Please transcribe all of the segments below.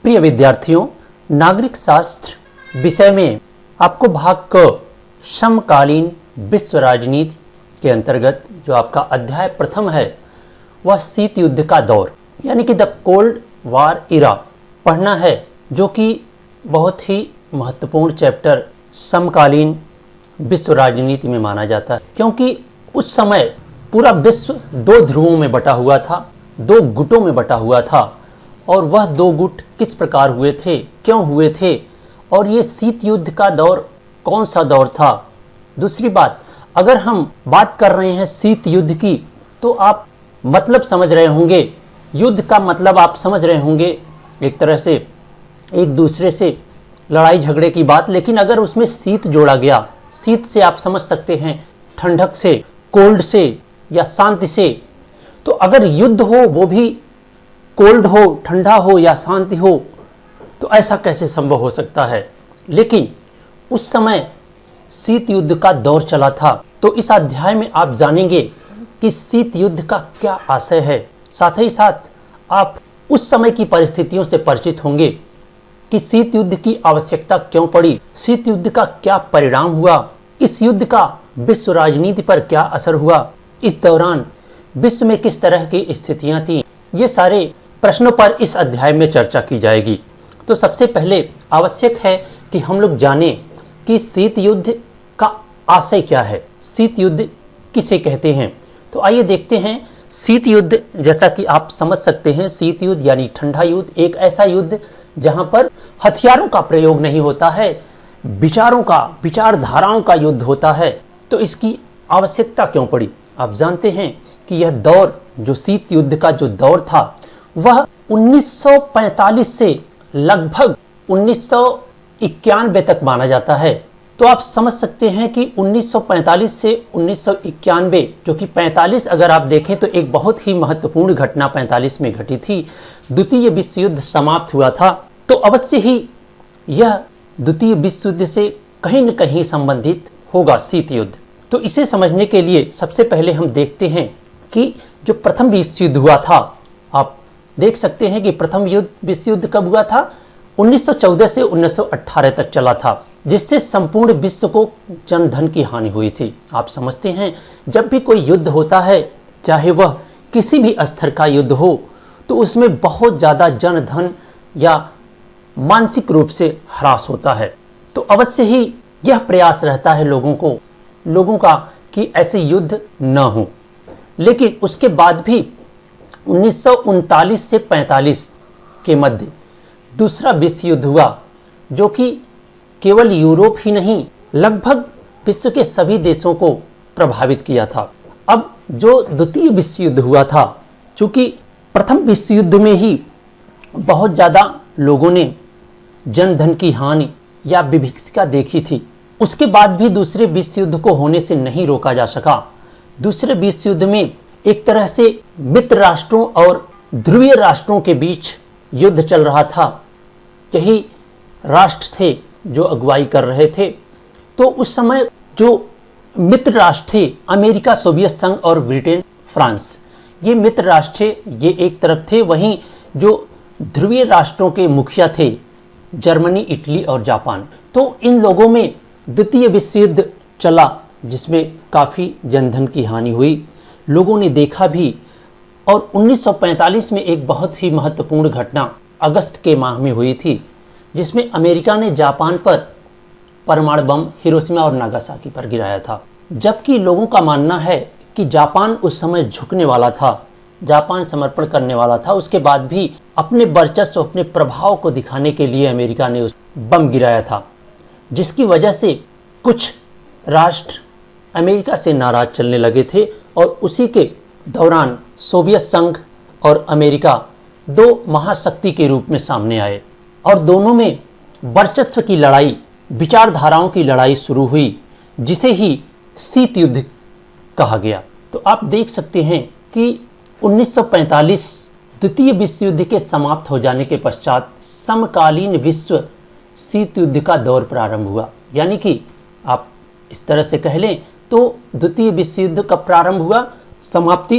प्रिय विद्यार्थियों, नागरिक शास्त्र विषय में आपको भाग क समकालीन विश्व राजनीति के अंतर्गत जो आपका अध्याय प्रथम है वह शीत युद्ध का दौर यानी कि द कोल्ड वार इरा पढ़ना है, जो कि बहुत ही महत्वपूर्ण चैप्टर समकालीन विश्व राजनीति में माना जाता है, क्योंकि उस समय पूरा विश्व दो ध्रुवों में बटा हुआ था, दो गुटों में बटा हुआ था। और वह दो गुट किस प्रकार हुए थे, क्यों हुए थे, और ये शीत युद्ध का दौर कौन सा दौर था। दूसरी बात, अगर हम बात कर रहे हैं शीत युद्ध की तो आप मतलब समझ रहे होंगे, युद्ध का मतलब आप समझ रहे होंगे एक तरह से एक दूसरे से लड़ाई झगड़े की बात, लेकिन अगर उसमें शीत जोड़ा गया, शीत से आप समझ सकते हैं ठंडक से, कोल्ड से या शांति से। तो अगर युद्ध हो वो भी कोल्ड हो, ठंडा हो या शांति हो, तो ऐसा कैसे संभव हो सकता है। लेकिन उस समय शीत युद्ध का दौर चला था। तो इस अध्याय में आप जानेंगे कि शीत युद्ध का क्या आशय है, साथ ही साथ आप उस समय की परिस्थितियों से परिचित होंगे कि शीत युद्ध की आवश्यकता क्यों पड़ी, शीत युद्ध का क्या परिणाम हुआ, इस युद्ध का विश्व राजनीति पर क्या असर हुआ, इस दौरान विश्व में किस तरह की स्थितियां थी। ये सारे प्रश्नों पर इस अध्याय में चर्चा की जाएगी। तो सबसे पहले आवश्यक है कि हम लोग जानें कि शीत युद्ध का आशय क्या है, शीत युद्ध किसे कहते हैं। तो आइए देखते हैं। शीत युद्ध, जैसा कि आप समझ सकते हैं, शीत युद्ध यानी ठंडा युद्ध, एक ऐसा युद्ध जहां पर हथियारों का प्रयोग नहीं होता है, विचारों का, विचारधाराओं का युद्ध होता है। तो इसकी आवश्यकता क्यों पड़ी। आप जानते हैं कि यह दौर, जो शीत युद्ध का जो दौर था, वह 1945 से लगभग 1991 तक माना जाता है। तो आप समझ सकते हैं कि 1945 से 1991, जो कि 45 अगर आप देखें तो एक बहुत ही महत्वपूर्ण घटना 45 में घटी थी। द्वितीय विश्व युद्ध समाप्त हुआ था। तो अवश्य ही यह द्वितीय विश्व युद्ध से कहीं न कहीं संबंधित होगा शीत युद्ध। तो इसे समझने के लिए सबसे पहले हम देखते हैं कि जो प्रथम विश्व युद्ध हुआ था, आप देख सकते हैं कि प्रथम विश्व युद्ध कब हुआ था, 1914 से 1918 तक चला था, जिससे संपूर्ण विश्व को जन धन की हानि हुई थी। आप समझते हैं जब भी कोई युद्ध होता है, चाहे वह किसी भी स्तर का युद्ध हो, तो उसमें बहुत ज़्यादा जन धन या मानसिक रूप से ह्रास होता है। तो अवश्य ही यह प्रयास रहता है लोगों का कि ऐसे युद्ध न हो। लेकिन उसके बाद भी 1939 से 45 के मध्य दूसरा विश्व युद्ध हुआ, जो कि केवल यूरोप ही नहीं, लगभग विश्व के सभी देशों को प्रभावित किया था। अब जो द्वितीय विश्व युद्ध हुआ था, चूंकि प्रथम विश्व युद्ध में ही बहुत ज़्यादा लोगों ने जनधन की हानि या विभीषिका देखी थी, उसके बाद भी दूसरे विश्व युद्ध को होने से नहीं रोका जा सका। दूसरे विश्व युद्ध में एक तरह से मित्र राष्ट्रों और ध्रुवीय राष्ट्रों के बीच युद्ध चल रहा था। यही राष्ट्र थे जो अगुवाई कर रहे थे। तो उस समय जो मित्र राष्ट्र थे, अमेरिका, सोवियत संघ और ब्रिटेन, फ्रांस, ये मित्र राष्ट्र थे, ये एक तरफ थे। वहीं जो ध्रुवीय राष्ट्रों के मुखिया थे, जर्मनी, इटली और जापान। तो इन लोगों में द्वितीय विश्व युद्ध चला, जिसमें काफ़ी जनधन की हानि हुई, लोगों ने देखा भी। और 1945 में एक बहुत ही महत्वपूर्ण घटना अगस्त के माह में हुई थी, जिसमें अमेरिका ने जापान पर परमाणु बम हिरोशिमा और नागासाकी पर गिराया था। जबकि लोगों का मानना है कि जापान उस समय झुकने वाला था, जापान समर्पण करने वाला था। उसके बाद भी अपने वर्चस्व, अपने प्रभाव को दिखाने के लिए अमेरिका ने उस बम गिराया था, जिसकी वजह से कुछ राष्ट्र अमेरिका से नाराज चलने लगे थे। और उसी के दौरान सोवियत संघ और अमेरिका दो महाशक्ति के रूप में सामने आए और दोनों में वर्चस्व की लड़ाई, विचारधाराओं की लड़ाई शुरू हुई, जिसे ही शीत युद्ध कहा गया। तो आप देख सकते हैं कि 1945 द्वितीय विश्व युद्ध के समाप्त हो जाने के पश्चात समकालीन विश्व शीत युद्ध का दौर प्रारंभ हुआ। यानी कि आप इस तरह से कह लें तो द्वितीय विश्व युद्ध कब प्रारंभ हुआ, समाप्ति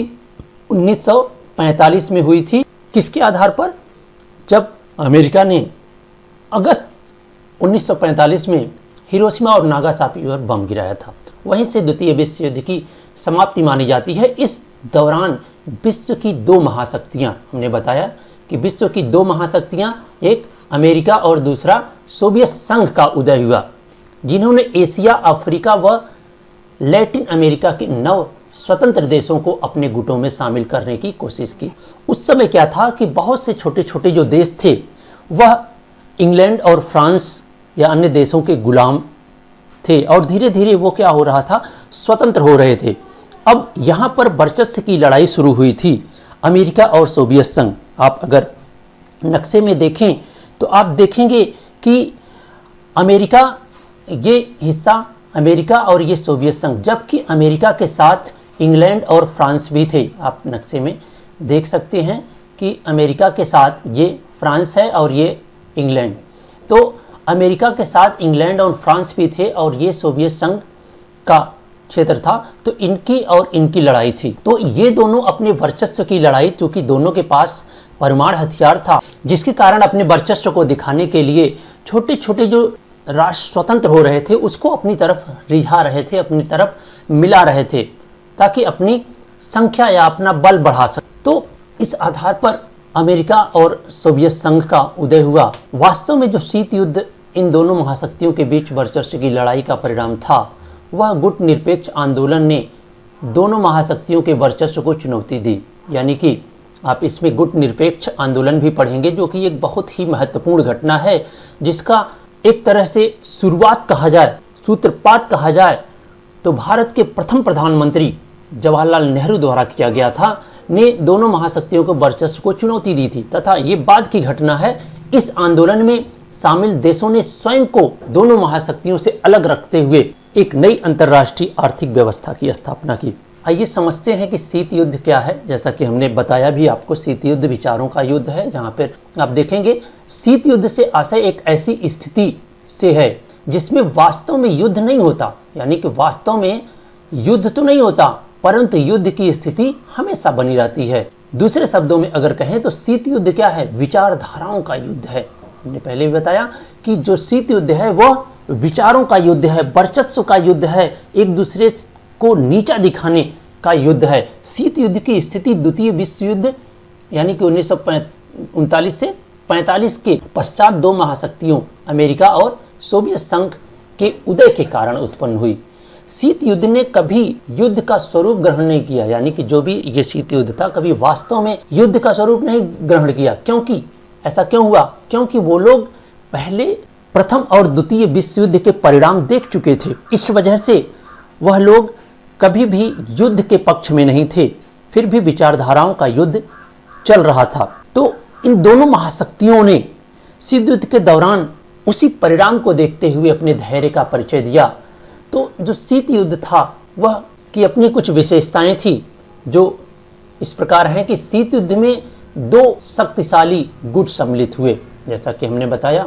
1945 में हुई थी। किसके आधार पर, जब अमेरिका ने अगस्त 1945 में हिरोशिमा और नागासाकी पर बम गिराया था। वहीं से द्वितीय विश्व युद्ध की समाप्ति मानी जाती है। इस दौरान विश्व की दो महाशक्तियां, हमने बताया कि विश्व की दो महाशक्तियां, एक अमेरिका और दूसरा सोवियत संघ का उदय हुआ, जिन्होंने एशिया, अफ्रीका व लैटिन अमेरिका के 9 स्वतंत्र देशों को अपने गुटों में शामिल करने की कोशिश की। उस समय क्या था कि बहुत से छोटे छोटे जो देश थे वह इंग्लैंड और फ्रांस या अन्य देशों के गुलाम थे और धीरे धीरे वो क्या हो रहा था, स्वतंत्र हो रहे थे। अब यहाँ पर वर्चस्व की लड़ाई शुरू हुई थी, अमेरिका और सोवियत संघ। आप अगर नक्शे में देखें तो आप देखेंगे कि अमेरिका, ये हिस्सा अमेरिका और ये सोवियत संघ, जबकि अमेरिका के साथ इंग्लैंड और फ्रांस भी थे। आप नक्शे में देख सकते हैं कि अमेरिका के साथ ये फ्रांस है और ये इंग्लैंड। तो अमेरिका के साथ इंग्लैंड और फ्रांस भी थे और ये सोवियत संघ का क्षेत्र था। तो इनकी और इनकी लड़ाई थी। तो ये दोनों अपने वर्चस्व की लड़ाई, क्योंकि दोनों के पास परमाणु हथियार था, जिसके कारण अपने वर्चस्व को दिखाने के लिए छोटे छोटे जो राष्ट्र स्वतंत्र हो रहे थे उसको अपनी तरफ रिझा रहे थे, अपनी तरफ मिला रहे थे, ताकि अपनी संख्या या अपना बल बढ़ा सके। तो इस आधार पर अमेरिका और सोवियत संघ का उदय हुआ। वास्तव में जो शीत युद्ध इन दोनों महाशक्तियों के बीच वर्चस्व की लड़ाई का परिणाम था, वह गुट निरपेक्ष आंदोलन ने दोनों महाशक्तियों के वर्चस्व को चुनौती दी। यानी कि आप इसमें गुट निरपेक्ष आंदोलन भी पढ़ेंगे, जो कि एक बहुत ही महत्वपूर्ण घटना है, जिसका एक तरह से शुरुआत कहा जाए, सूत्रपात कहा जाए, तो भारत के प्रथम प्रधानमंत्री जवाहरलाल नेहरू द्वारा किया गया था, ने दोनों महाशक्तियों को वर्चस्व को चुनौती दी थी। तथा ये बाद की घटना है। इस आंदोलन में शामिल देशों ने स्वयं को दोनों महाशक्तियों से अलग रखते हुए एक नई अंतर्राष्ट्रीय आर्थिक व्यवस्था की स्थापना की। आइए समझते हैं कि शीत युद्ध क्या है। जैसा कि हमने बताया भी आपको, शीत युद्ध विचारों का युद्ध है, जहाँ पर आप देखेंगे शीत युद्ध से आशय एक ऐसी स्थिति से है जिसमें वास्तव में युद्ध नहीं होता। यानी कि वास्तव में युद्ध तो नहीं होता, परंतु युद्ध की स्थिति हमेशा बनी रहती है। दूसरे शब्दों में अगर कहें तो शीत युद्ध क्या है, विचारधाराओं का युद्ध है। हमने पहले भी बताया कि जो शीत युद्ध है वह विचारों का युद्ध है, वर्चस्व का युद्ध है, एक दूसरे को नीचा दिखाने का युद्ध है। शीत युद्ध की स्थिति द्वितीय विश्व युद्ध यानी कि 1939 से 45 के पश्चात दो महाशक्तियों अमेरिका और सोवियत संघ के उदय के कारण उत्पन्न हुई। शीत युद्ध ने कभी युद्ध का स्वरूप ग्रहण नहीं किया। यानी कि जो भी ये शीत युद्ध था, कभी वास्तव में युद्ध का स्वरूप नहीं ग्रहण किया। क्योंकि ऐसा क्यों हुआ? क्योंकि वो लोग पहले प्रथम और द्वितीय विश्व युद्ध के परिणाम देख चुके थे। इस वजह से वह लोग कभी भी युद्ध के पक्ष में नहीं थे, फिर भी विचारधाराओं का युद्ध चल रहा था। तो इन दोनों महाशक्तियों ने शीत युद्ध के दौरान उसी परिणाम को देखते हुए अपने धैर्य का परिचय दिया। तो जो शीत युद्ध था वह की अपनी कुछ विशेषताएं थी, जो इस प्रकार हैं कि शीत युद्ध में दो शक्तिशाली गुट सम्मिलित हुए। जैसा कि हमने बताया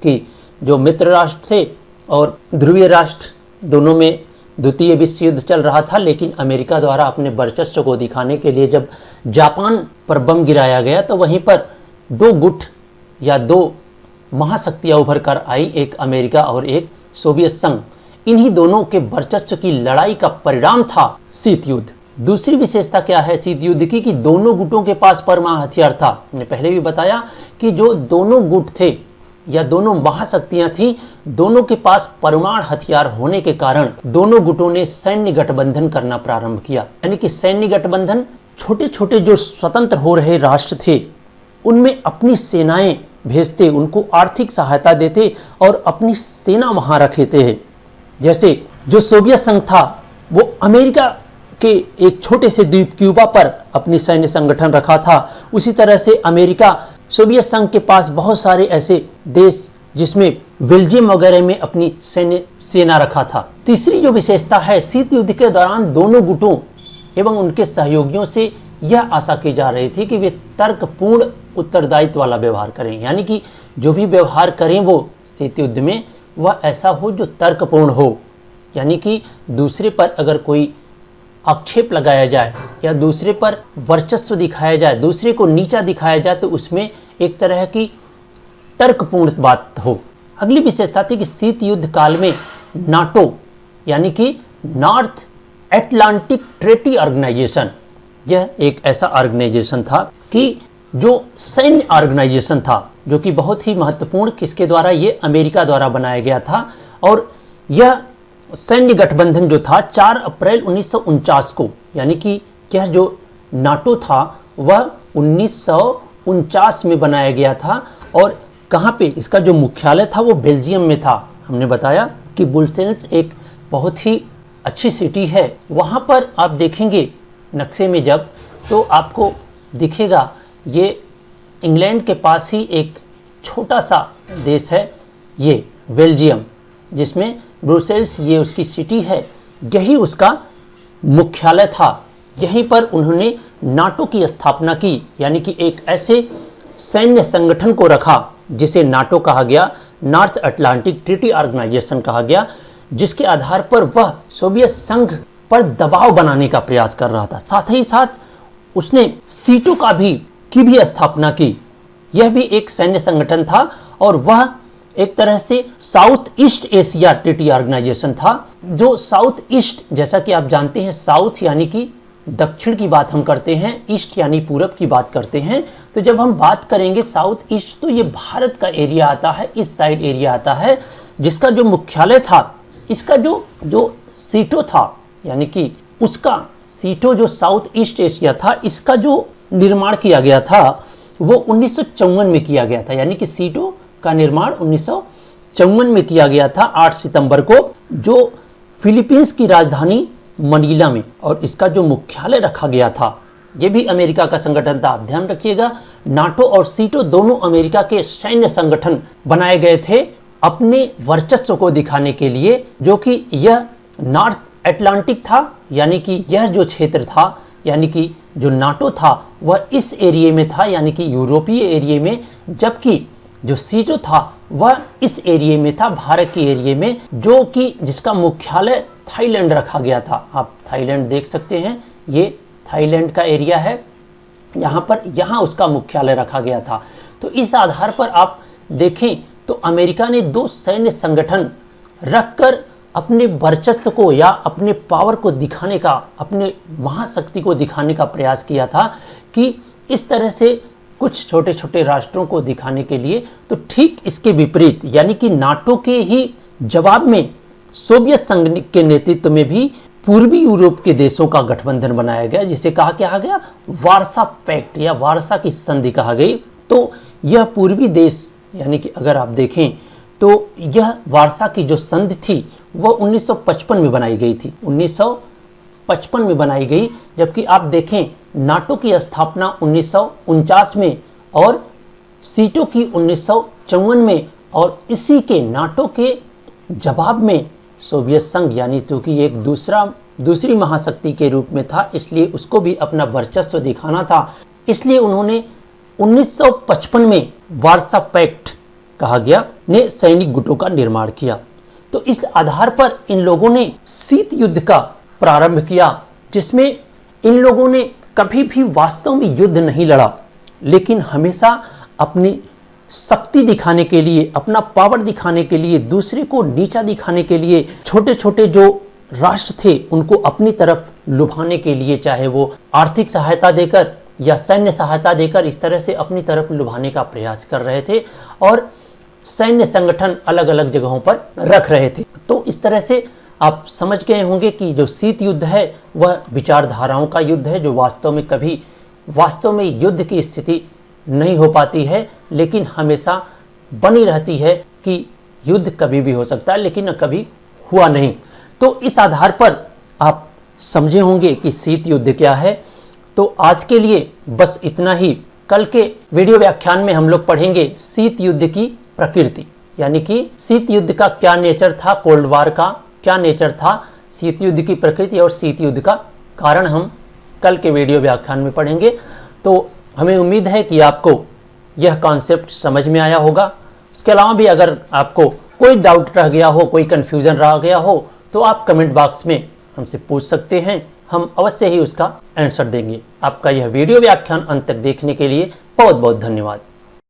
कि जो मित्र राष्ट्र थे और ध्रुवीय राष्ट्र, दोनों में द्वितीय विश्व युद्ध चल रहा था। लेकिन अमेरिका द्वारा अपने वर्चस्व को दिखाने के लिए जब जापान पर बम गिराया गया तो वहीं पर दो गुट या दो महाशक्तियां उभर कर आई, एक अमेरिका और एक सोवियत संघ। इन्हीं दोनों के वर्चस्व की लड़ाई का परिणाम था शीत युद्ध। दूसरी विशेषता क्या है शीत युद्ध की, कि दोनों गुटों के पास परमाणु हथियार था। मैंने पहले भी बताया कि जो दोनों गुट थे या दोनों महाशक्तियां थीं, दोनों के पास परमाणु हथियार होने के कारण दोनों गुटों ने सैन्य गठबंधन करना प्रारंभ किया। यानी कि सैन्य गठबंधन, छोटे छोटे जो स्वतंत्र हो रहे राष्ट्र थे उनमें अपनी सेनाएं भेजते, उनको आर्थिक सहायता देते और अपनी सेना वहां रखते हैं। जैसे जो सोवियत संघ था वो अमेरिका के एक छोटे से द्वीप क्यूबा पर अपनी सैन्य संगठन रखा था, उसी तरह से अमेरिका सोवियत संघ के पास बहुत सारे ऐसे देश जिसमें बेल्जियम वगैरह में अपनी सैन्य सेना रखा था। तीसरी जो विशेषता है, शीत युद्ध के दौरान दोनों गुटों एवं उनके सहयोगियों से यह आशा की जा रही थी कि वे तर्कपूर्ण उत्तरदायित्व वाला व्यवहार करें। यानी कि जो भी व्यवहार करें वो शीत युद्ध में वह ऐसा हो जो तर्कपूर्ण हो। यानी कि दूसरे पर अगर कोई आक्षेप लगाया जाए या दूसरे पर वर्चस्व दिखाया जाए, दूसरे को नीचा दिखाया जाए, तो उसमें एक तरह की तर्कपूर्ण बात हो। अगली विशेषता थी कि शीत युद्ध काल में नाटो यानी कि नॉर्थ एटलांटिक ट्रेटी ऑर्गेनाइजेशन, यह एक ऐसा ऑर्गेनाइजेशन था कि जो सैन्य ऑर्गेनाइजेशन था जो कि बहुत ही महत्वपूर्ण, किसके द्वारा, ये अमेरिका द्वारा बनाया गया था। और यह सैन्य गठबंधन जो था 4 अप्रैल 1949 को, यानी कि यह जो नाटो था वह 1949 में बनाया गया था। और कहाँ पे इसका जो मुख्यालय था वो बेल्जियम में था। हमने बताया कि ब्रुसेल्स एक बहुत ही अच्छी सिटी है। वहाँ पर आप देखेंगे नक्शे में जब, तो आपको दिखेगा ये इंग्लैंड के पास ही एक छोटा सा देश है ये बेल्जियम, जिसमें ब्रुसेल्स ये उसकी सिटी है, यही उसका मुख्यालय था। यहीं पर उन्होंने नाटो की स्थापना की, यानी कि एक ऐसे सैन्य संगठन को रखा जिसे नाटो कहा गया, नॉर्थ अटलांटिक ट्रीटी ऑर्गेनाइजेशन कहा गया, जिसके आधार पर वह सोवियत संघ पर दबाव बनाने का प्रयास कर रहा था। साथ ही साथ उसने सीटों की भी स्थापना की। यह भी एक सैन्य संगठन था और वह एक तरह से South East Asia Treaty Organization था। जो साउथ ईस्ट, जैसा कि आप जानते हैं, साउथ यानी कि दक्षिण की बात हम करते हैं, ईस्ट यानी पूरब की बात करते हैं। तो जब हम बात करेंगे साउथ ईस्ट, तो ये भारत का एरिया आता है, इस साइड एरिया आता है, जिसका जो मुख्यालय था, इसका जो सीटो था, यानी कि उसका सीटो जो साउथ ईस्ट एशिया था, इसका जो निर्माण किया गया था वो 1954 में किया गया था। यानी कि सीटो का निर्माण 1954 में किया गया था 8 सितंबर को, जो फिलीपींस की राजधानी मनीला में, और इसका जो मुख्यालय रखा गया था, ये भी अमेरिका का संगठन था। आप ध्यान रखिएगा, नाटो और सीटो दोनों अमेरिका के सैन्य संगठन बनाए गए थे अपने वर्चस्व को दिखाने के लिए, जो कि यह नॉर्थ एटलांटिक था, यानी कि यह जो क्षेत्र था, यानी कि जो नाटो था वह इस एरिया में था, यानी कि यूरोपीय एरिया में, जबकि जो सीटो था वह इस एरिया में था, भारत के एरिया में, जो कि जिसका मुख्यालय थाईलैंड रखा गया था। आप थाईलैंड देख सकते हैं, ये थाईलैंड का एरिया है, यहाँ उसका मुख्यालय रखा गया था। तो इस आधार पर आप देखें तो अमेरिका ने 2 सैन्य संगठन रखकर अपने वर्चस्व को या अपने पावर को दिखाने का, अपने महाशक्ति को दिखाने का प्रयास किया था कि इस तरह से कुछ छोटे छोटे राष्ट्रों को दिखाने के लिए। तो ठीक इसके विपरीत, यानी कि नाटो के ही जवाब में सोवियत संघ के नेतृत्व में भी पूर्वी यूरोप के देशों का गठबंधन बनाया गया, जिसे कहा गया वार्सा पैक्ट या वार्सा की संधि कहा गई। तो यह पूर्वी देश, यानी कि अगर आप देखें तो यह वार्सा की जो संधि थी वह 1955 में बनाई गई थी, 1955 में बनाई गई। जबकि आप देखें नाटो की स्थापना 1949 में और सीटो की 1954 में, और इसी के नाटो के जवाब में सोवियत संघ, यानी क्योंकि एक दूसरी महाशक्ति के रूप में था, इसलिए उसको भी अपना वर्चस्व दिखाना था, इसलिए उन्होंने 1955 में वार्सा पैक्ट कहा गया ने सैनिक गुटों का निर्माण किया। तो इस आधार पर इन लोगों ने शीत युद्ध का प्रारंभ किया, जिसमें इन लोगों ने कभी भी वास्तव में युद्ध नहीं लड़ा, लेकिन हमेशा अपनी शक्ति दिखाने के लिए, अपना पावर दिखाने के लिए, दूसरे को नीचा दिखाने के लिए, छोटे छोटे जो राष्ट्र थे उनको अपनी तरफ लुभाने के लिए, चाहे वो आर्थिक सहायता देकर या सैन्य सहायता देकर, इस तरह से अपनी तरफ लुभाने का प्रयास कर रहे थे और सैन्य संगठन अलग अलग जगहों पर रख रहे थे। तो इस तरह से आप समझ गए होंगे कि जो शीत युद्ध है वह विचारधाराओं का युद्ध है, जो वास्तव में युद्ध की स्थिति नहीं हो पाती है, लेकिन हमेशा बनी रहती है कि युद्ध कभी भी हो सकता है, लेकिन कभी हुआ नहीं। तो इस आधार पर आप समझे होंगे कि शीत युद्ध क्या है। तो आज के लिए बस इतना ही। कल के वीडियो व्याख्यान में हम लोग पढ़ेंगे शीत युद्ध की प्रकृति, यानी कि शीत युद्ध का क्या नेचर था, कोल्ड वार का क्या नेचर था, शीत युद्ध की प्रकृति और शीत युद्ध का कारण हम कल के वीडियो व्याख्यान में पढ़ेंगे। तो हमें उम्मीद है कि आपको यह कॉन्सेप्ट समझ में आया होगा। उसके अलावा भी अगर आपको कोई डाउट रह गया हो, कोई कन्फ्यूज़न रह गया हो, तो आप कमेंट बॉक्स में हमसे पूछ सकते हैं, हम अवश्य ही उसका आंसर देंगे। आपका यह वीडियो व्याख्यान अंत तक देखने के लिए बहुत बहुत धन्यवाद।